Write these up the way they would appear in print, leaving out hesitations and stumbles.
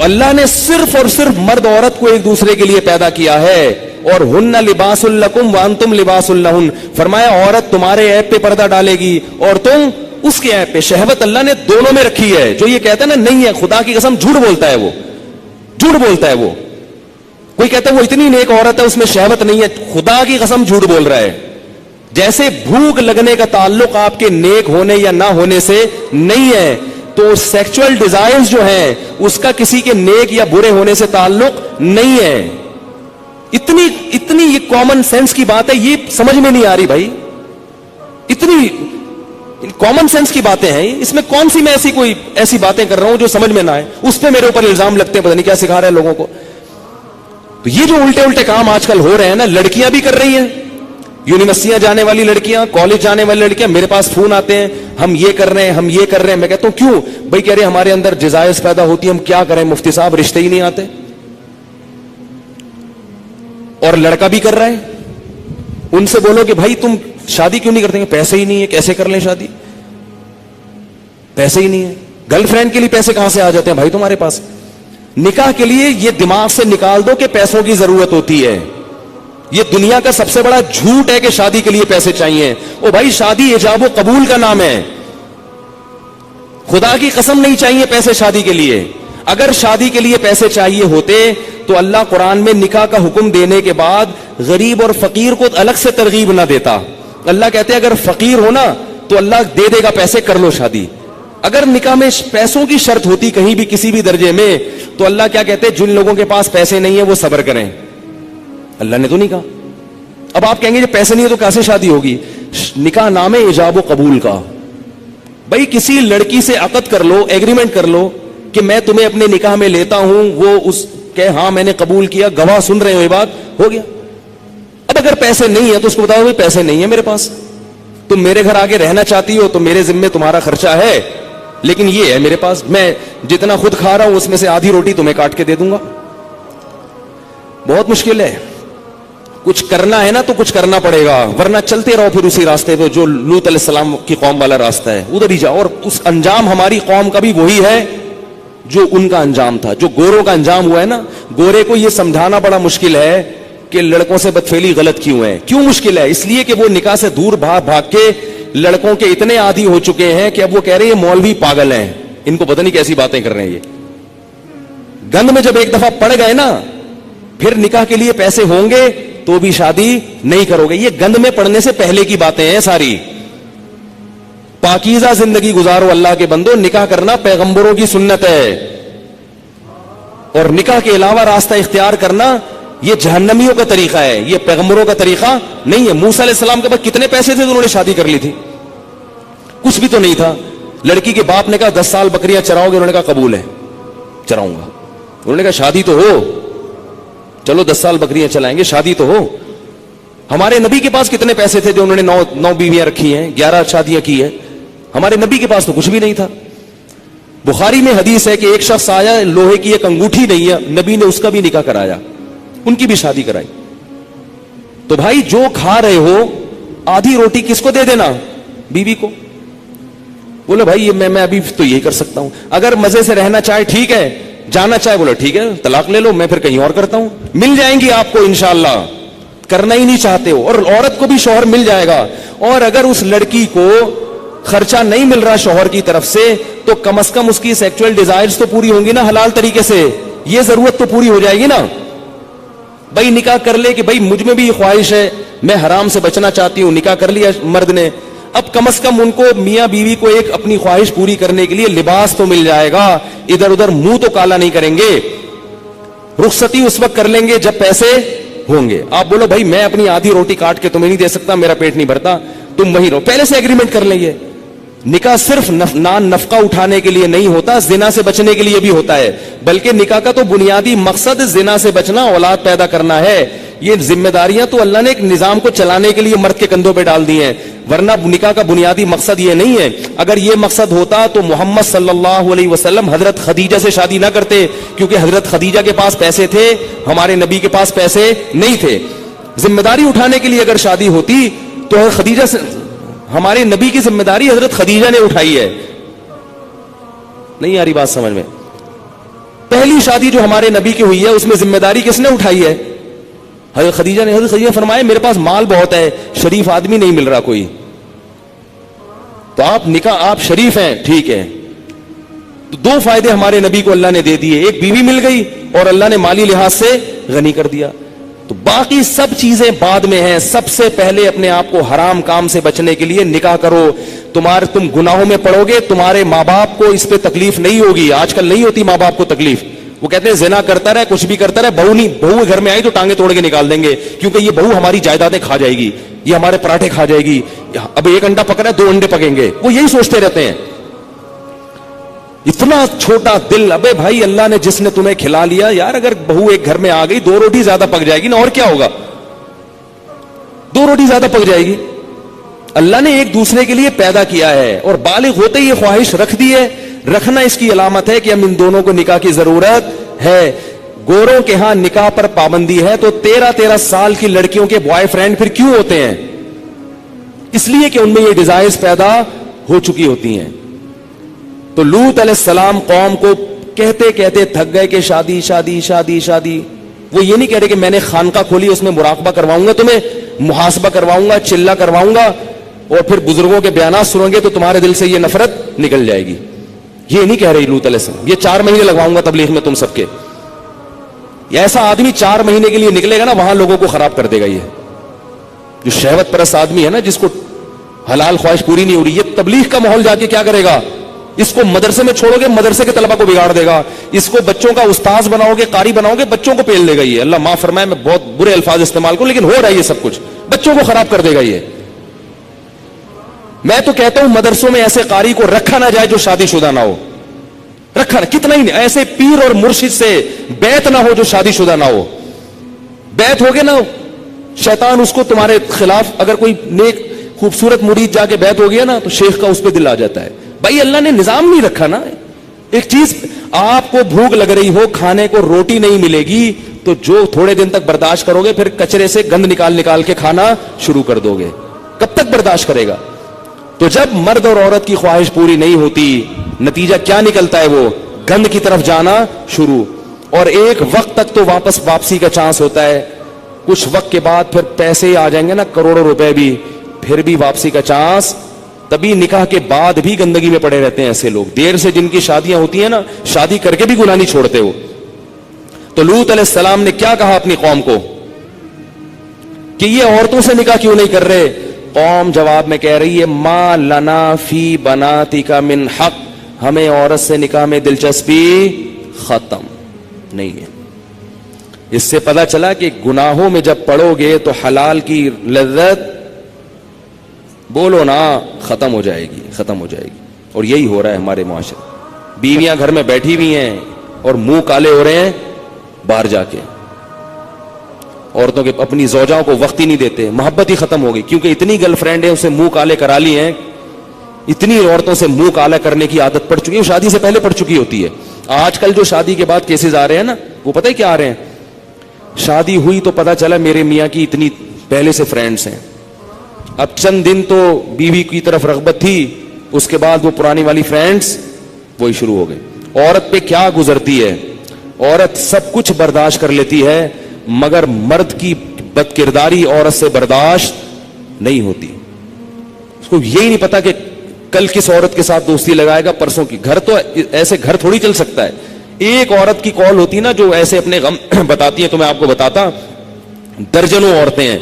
اللہ نے صرف اور صرف مرد عورت کو ایک دوسرے کے لیے پیدا کیا ہے, اور ہن لباس لکم وانتم لباس لہن. فرمایا عورت تمہارے عیب پہ پردہ ڈالے گی اور تم اس کے عیب پہ. شہوت اللہ نے دونوں میں رکھی ہے. جو یہ کہتا ہے نا نہیں ہے, خدا کی قسم جھوٹ بولتا ہے, وہ جھوٹ بولتا ہے. وہ کوئی کہتا ہے وہ اتنی نیک عورت ہے اس میں شہوت نہیں ہے, خدا کی قسم جھوٹ بول رہا ہے. جیسے بھوک لگنے کا تعلق آپ کے نیک ہونے یا نہ ہونے سے نہیں ہے, تو سیکچول ڈیزائرز جو ہیں اس کا کسی کے نیک یا برے ہونے سے تعلق نہیں ہے. اتنی یہ کامن سینس کی بات ہے, یہ سمجھ میں نہیں آ رہی بھائی. اتنی کامن سینس کی باتیں ہیں, اس میں کون سی میں ایسی باتیں کر رہا ہوں جو سمجھ میں نہ آئے, اس پہ میرے اوپر الزام لگتے ہیں, پتہ نہیں کیا سکھا رہے ہیں لوگوں کو. تو یہ جو الٹے کام آج کل ہو رہے ہیں نا, لڑکیاں بھی کر رہی ہیں, یونیورسٹیاں جانے والی لڑکیاں, کالج جانے والی لڑکیاں, میرے پاس فون آتے ہیں ہم یہ کر رہے ہیں ہم یہ کر رہے ہیں. میں کہتا ہوں کیوں بھائی؟ کہہ رہے ہمارے اندر ڈیزائرز پیدا ہوتی ہے, ہم کیا کریں مفتی صاحب, رشتے ہی نہیں آتے. اور لڑکا بھی کر رہا ہے, ان سے بولو کہ بھائی تم شادی کیوں نہیں کرتے؟ پیسے ہی نہیں ہے, کیسے کر لیں شادی, پیسے ہی نہیں ہے. گرل فرینڈ کے لیے پیسے کہاں سے آ جاتے ہیں بھائی تمہارے پاس؟ نکاح کے لیے یہ دماغ سے نکال دو کہ پیسوں کی ضرورت ہوتی ہے. یہ دنیا کا سب سے بڑا جھوٹ ہے کہ شادی کے لیے پیسے چاہیے. او بھائی شادی ایجاب و قبول کا نام ہے, خدا کی قسم نہیں چاہیے پیسے شادی کے لیے. اگر شادی کے لیے پیسے چاہیے ہوتے تو اللہ قرآن میں نکاح کا حکم دینے کے بعد غریب اور فقیر کو الگ سے ترغیب نہ دیتا. اللہ کہتے اگر فقیر ہونا تو اللہ دے دے گا پیسے, کر لو شادی. اگر نکاح میں پیسوں کی شرط ہوتی کہیں بھی کسی بھی درجے میں تو اللہ کیا کہتے جن لوگوں کے پاس پیسے نہیں ہیں وہ صبر کریں. اللہ نے تو نہیں کہا. اب آپ کہیں گے جب پیسے نہیں ہے تو کیسے شادی ہوگی؟ نکاح نام ہے ایجاب و قبول کا. بھائی کسی لڑکی سے عقد کر لو, ایگریمنٹ کر لو کہ میں تمہیں اپنے نکاح میں لیتا ہوں, وہ اس کہ ہاں میں نے قبول کیا, گواہ سن رہے ہو, یہ بات ہو گیا. اب اگر پیسے نہیں ہے تو اس کو بتاؤ بھائی پیسے نہیں ہے میرے پاس, تم میرے گھر آگے رہنا چاہتی ہو تو میرے ذمے تمہارا خرچہ ہے, لیکن یہ ہے میرے پاس, میں جتنا خود کھا رہا ہوں اس میں سے آدھی روٹی تمہیں کاٹ کے دے دوں گا. بہت مشکل ہے. کچھ کرنا ہے نا تو کچھ کرنا پڑے گا, ورنہ چلتے رہو پھر اسی راستے پہ جو لوط علیہ السلام کی قوم والا راستہ ہے, ادھر ہی جاؤ. اور اس انجام ہماری قوم کا بھی وہی ہے جو ان کا انجام تھا, جو گوروں کا انجام ہوا ہے نا. گورے کو یہ سمجھانا بڑا مشکل ہے کہ لڑکوں سے بدفعلی غلط کیوں ہے. کیوں مشکل ہے؟ اس لیے کہ وہ نکاح سے دور بھاگ کے لڑکوں کے اتنے عادی ہو چکے ہیں کہ اب وہ کہہ رہے ہیں مولوی پاگل ہیں, ان کو پتہ نہیں کیسی باتیں کر رہے ہیں. یہ گند میں جب ایک دفعہ پڑ گئے نا, پھر نکاح کے لیے پیسے ہوں گے تو بھی شادی نہیں کرو گے. یہ گند میں پڑنے سے پہلے کی باتیں ہیں ساری. پاکیزہ زندگی گزارو اللہ کے بندو, نکاح کرنا پیغمبروں کی سنت ہے, اور نکاح کے علاوہ راستہ اختیار کرنا یہ جہنمیوں کا طریقہ ہے, یہ پیغمبروں کا طریقہ نہیں ہے. موسیٰ علیہ السلام کے پاس کتنے پیسے تھے تو انہوں نے شادی کر لی تھی؟ کچھ بھی تو نہیں تھا. لڑکی کے باپ نے کہا 10 سال بکریاں چراؤ گے؟ انہوں نے کہا قبول ہے, چراؤں گا. انہوں نے کہا شادی تو ہو, چلو 10 سال بکریاں چلائیں گے, شادی تو ہو. ہمارے نبی کے پاس کتنے پیسے تھے جو انہوں نے 9 بیویاں رکھی ہیں, 11 شادیاں کی ہیں. ہمارے نبی کے پاس تو کچھ بھی نہیں تھا. بخاری میں حدیث ہے کہ ایک شخص آیا, لوہے کی ایک انگوٹھی نہیں ہے, نبی نے اس کا بھی نکاح کرایا, ان کی بھی شادی کرائی. تو بھائی جو کھا رہے ہو آدھی روٹی کس کو دے دینا؟ بیوی کو. بولے بھائی میں ابھی تو یہی کر سکتا ہوں. اگر مزے سے رہنا چاہے ٹھیک ہے, جانا چاہے بولو ٹھیک ہے طلاق لے لو, میں پھر کہیں اور کرتا ہوں. مل جائیں گی آپ کو انشاءاللہ, کرنا ہی نہیں چاہتے ہو. اور عورت کو بھی شوہر مل جائے گا. اور اگر اس لڑکی کو خرچہ نہیں مل رہا شوہر کی طرف سے تو کم از کم اس کی سیکچول ڈیزائرز تو پوری ہوں گی نا حلال طریقے سے, یہ ضرورت تو پوری ہو جائے گی نا. بھائی نکاح کر لے کہ بھائی مجھ میں بھی یہ خواہش ہے, میں حرام سے بچنا چاہتی ہوں, نکاح کر لیا مرد نے, اب کم از کم ان کو میاں بیوی کو ایک اپنی خواہش پوری کرنے کے لیے لباس تو مل جائے گا, ادھر ادھر منہ تو کالا نہیں کریں گے. رخصتی اس وقت کر لیں گے جب پیسے ہوں گے. آپ بولو بھائی میں اپنی آدھی روٹی کاٹ کے تمہیں نہیں دے سکتا, میرا پیٹ نہیں بھرتا, تم وہیں رہو, پہلے سے ایگریمنٹ کر لیں گے. نکاح صرف نان نفقہ اٹھانے کے لیے نہیں ہوتا, زنا سے بچنے کے لیے بھی ہوتا ہے. بلکہ نکاح کا تو بنیادی مقصد زنا سے بچنا, اولاد پیدا کرنا ہے. یہ ذمہ داریاں تو اللہ نے ایک نظام کو چلانے کے لیے مرد کے کندھوں پہ ڈال دی ہیں, ورنہ نکاح کا بنیادی مقصد یہ نہیں ہے. اگر یہ مقصد ہوتا تو محمد صلی اللہ علیہ وسلم حضرت خدیجہ سے شادی نہ کرتے, کیونکہ حضرت خدیجہ کے پاس پیسے تھے, ہمارے نبی کے پاس پیسے نہیں تھے. ذمہ داری اٹھانے کے لیے اگر شادی ہوتی تو خدیجہ سے, ہمارے نبی کی ذمہ داری حضرت خدیجہ نے اٹھائی ہے. نہیں آ رہی بات سمجھ میں؟ پہلی شادی جو ہمارے نبی کی ہوئی ہے اس میں ذمہ داری کس نے اٹھائی ہے؟ حضرت خدیجہ نے. حضرت خدیجہ نے فرمایا میرے پاس مال بہت ہے, شریف آدمی نہیں مل رہا کوئی, تو آپ نکاح, آپ شریف ہیں ٹھیک ہے. تو دو فائدے ہمارے نبی کو اللہ نے دے دیے, ایک بیوی مل گئی اور اللہ نے مالی لحاظ سے غنی کر دیا. تو باقی سب چیزیں بعد میں ہیں. سب سے پہلے اپنے آپ کو حرام کام سے بچنے کے لیے نکاح کرو. تم گناہوں میں پڑو گے, تمہارے ماں باپ کو اس پہ تکلیف نہیں ہوگی. آج کل نہیں ہوتی ماں باپ کو تکلیف, وہ کہتے ہیں زنا کرتا رہے, کچھ بھی کرتا رہے, بہو گھر میں آئی تو ٹانگیں توڑ کے نکال دیں گے, کیونکہ یہ بہو ہماری جائیدادیں کھا جائے گی, یہ ہمارے پراٹھے کھا جائے گی, اب ایک انڈا پکڑا ہے 2 انڈے پکیں گے. وہ یہی سوچتے رہتے ہیں. اتنا چھوٹا دل. ابے بھائی اللہ نے جس نے تمہیں کھلا لیا یار, اگر بہو ایک گھر میں آ گئی 2 روٹی زیادہ پک جائے گی نا, اور کیا ہوگا, 2 روٹی زیادہ پک جائے گی. اللہ نے ایک دوسرے کے لیے پیدا کیا ہے اور بالغ ہوتے ہی یہ خواہش رکھ دی ہے. رکھنا اس کی علامت ہے کہ ہم ان دونوں کو نکاح کی ضرورت ہے. گوروں کے ہاں نکاح پر پابندی ہے, تو 13 سال کی لڑکیوں کے بوائے فرینڈ پھر کیوں ہوتے ہیں؟ اس لیے کہ ان میں یہ ڈیزائرز پیدا ہو چکی ہوتی ہیں. تو لوط علیہ السلام قوم کو کہتے کہتے تھک گئے کہ شادی شادی شادی شادی. وہ یہ نہیں کہہ رہے کہ میں نے خانقاہ کھولی, اس میں مراقبہ کرواؤں گا, تمہیں محاسبہ کرواؤں گا, چلہ کرواؤں گا, اور پھر بزرگوں کے بیانات سنو گے تو تمہارے دل سے یہ نفرت نکل جائے گی. یہ نہیں کہہ رہی لوط علیہ السلام. یہ 4 مہینے لگواؤں گا تبلیغ میں تم سب کے. ایسا آدمی 4 مہینے کے لیے نکلے گا نا, وہاں لوگوں کو خراب کر دے گا. یہ جو شہوت پرست آدمی ہے نا, جس کو حلال خواہش پوری نہیں ہو رہی, یہ تبلیغ کا ماحول جا کے کیا کرے گا؟ اس کو مدرسے میں چھوڑو گے, مدرسے کے طلبہ کو بگاڑ دے گا. اس کو بچوں کا استاذ بناؤ گے, قاری بناؤ گے, بچوں کو پیل دے گا. یہ اللہ معاف فرمائے, میں بہت برے الفاظ استعمال کروں, لیکن ہو رہا ہے یہ سب کچھ. بچوں کو خراب کر دے گا یہ. میں تو کہتا ہوں مدرسوں میں ایسے قاری کو رکھا نہ جائے جو شادی شدہ نہ ہو. رکھا نہ, کتنا ہی ایسے پیر اور مرشد سے بیعت نہ ہو جو شادی شدہ نہ ہو. بیعت ہوگے نا, شیطان اس کو تمہارے خلاف, اگر کوئی نیک خوبصورت مرید جا کے بیعت ہو گیا نا تو شیخ کا اس پہ دل آ جاتا ہے. بھائی اللہ نے نظام نہیں رکھا نا. ایک چیز, آپ کو بھوک لگ رہی ہو, کھانے کو روٹی نہیں ملے گی, تو جو تھوڑے دن تک برداشت کرو گے, پھر کچرے سے گند نکال نکال کے کھانا شروع کر دو گے. کب تک برداشت کرے گا؟ تو جب مرد اور عورت کی خواہش پوری نہیں ہوتی, نتیجہ کیا نکلتا ہے؟ وہ گند کی طرف جانا شروع. اور ایک وقت تک تو واپسی کا چانس ہوتا ہے. کچھ وقت کے بعد پھر پیسے آ جائیں گے نا, کروڑوں روپے بھی, پھر بھی واپسی کا چانس. تبھی نکاح کے بعد بھی گندگی میں پڑے رہتے ہیں ایسے لوگ. دیر سے جن کی شادیاں ہوتی ہیں نا, شادی کر کے بھی گناہ نہیں چھوڑتے ہو. تو لوط علیہ السلام نے کیا کہا اپنی قوم کو کہ یہ عورتوں سے نکاح کیوں نہیں کر رہے؟ قوم جواب میں کہہ رہی ہے ما لنا فی بناتک من حق, ہمیں عورت سے نکاح میں دلچسپی ختم نہیں ہے. اس سے پتا چلا کہ گناہوں میں جب پڑو گے تو حلال کی لذت بولو نا ختم ہو جائے گی, ختم ہو جائے گی. اور یہی ہو رہا ہے ہمارے معاشرے. بیویاں گھر میں بیٹھی ہوئی ہیں اور منہ کالے ہو رہے ہیں باہر جا کے. عورتوں کے اپنی زوجاؤں کو وقت ہی نہیں دیتے, محبت ہی ختم ہو گئی, کیونکہ اتنی گرل فرینڈ ہے اسے منہ کالے کرا لی ہیں. اتنی عورتوں سے منہ کالا کرنے کی عادت پڑ چکی ہے, شادی سے پہلے پڑ چکی ہوتی ہے. آج کل جو شادی کے بعد کیسز آ رہے ہیں نا, وہ پتہ ہے کیا آ رہے ہیں؟ شادی ہوئی تو پتا چلا میرے میاں کی اتنی پہلے سے فرینڈز ہیں. اب چند دن تو بیوی کی طرف رغبت تھی, اس کے بعد وہ پرانی والی فرینڈز وہی شروع ہو گئے. عورت پہ کیا گزرتی ہے؟ عورت سب کچھ برداشت کر لیتی ہے, مگر مرد کی بد کرداری عورت سے برداشت نہیں ہوتی. اس کو یہی نہیں پتا کہ کل کس عورت کے ساتھ دوستی لگائے گا, پرسوں کی. گھر تو ایسے گھر تھوڑی چل سکتا ہے. ایک عورت کی کال ہوتی نا جو ایسے اپنے غم بتاتی ہے, تو میں آپ کو بتاتا, درجنوں عورتیں ہیں.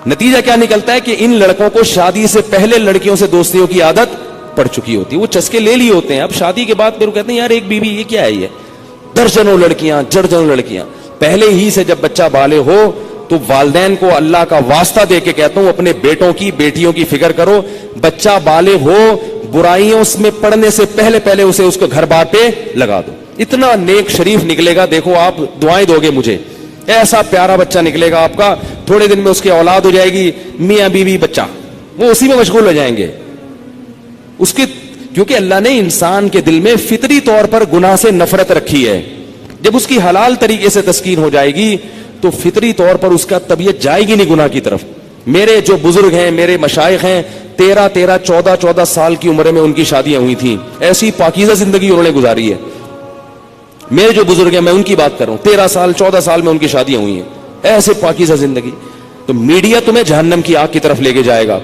نتیجہ کیا نکلتا ہے کہ ان لڑکوں کو شادی سے پہلے لڑکیوں سے دوستیوں کی عادت پڑ چکی ہوتی ہے. وہ چسکے لے لیے ہوتے ہیں. اب شادی کے بعد پھر وہ کہتے ہیں یار ایک بیوی یہ کیا ہے, یہ درجنوں لڑکیاں, درجنوں لڑکیاں. پہلے ہی سے جب بچہ بالغ ہو تو والدین کو اللہ کا واسطہ دے کے کہتا ہوں اپنے بیٹوں کی بیٹیوں کی فکر کرو. بچہ بالغ ہو, برائیوں میں پڑنے سے پہلے اسے اس کو گھر بار پہ لگا دو. اتنا نیک شریف نکلے گا, دیکھو آپ دعائیں دو گے مجھے, ایسا پیارا بچہ نکلے گا آپ کا. تھوڑے دن میں اس کی اولاد ہو جائے گی, میاں بیوی بچہ, وہ اسی میں مشغول ہو جائیں گے. اس کی کیونکہ اللہ نے انسان کے دل میں فطری طور پر گناہ سے نفرت رکھی ہے. جب اس کی حلال طریقے سے تسکین ہو جائے گی تو فطری طور پر اس کا طبیعت جائے گی نہیں گناہ کی طرف. میرے جو بزرگ ہیں, میرے مشائخ ہیں, 13 14 سال کی عمر میں ان کی شادیاں ہوئی تھیں. ایسی پاکیزہ زندگی انہوں نے گزاری ہے. میرے جو بزرگ ہیں میں ان کی بات کر رہا ہوں, 13 سال 14 سال میں ان کی شادیاں ہوئی ہیں, ایسے پاکیزہ زندگی. تو میڈیا تمہیں جہنم کی آگ کی طرف لے کے جائے گا.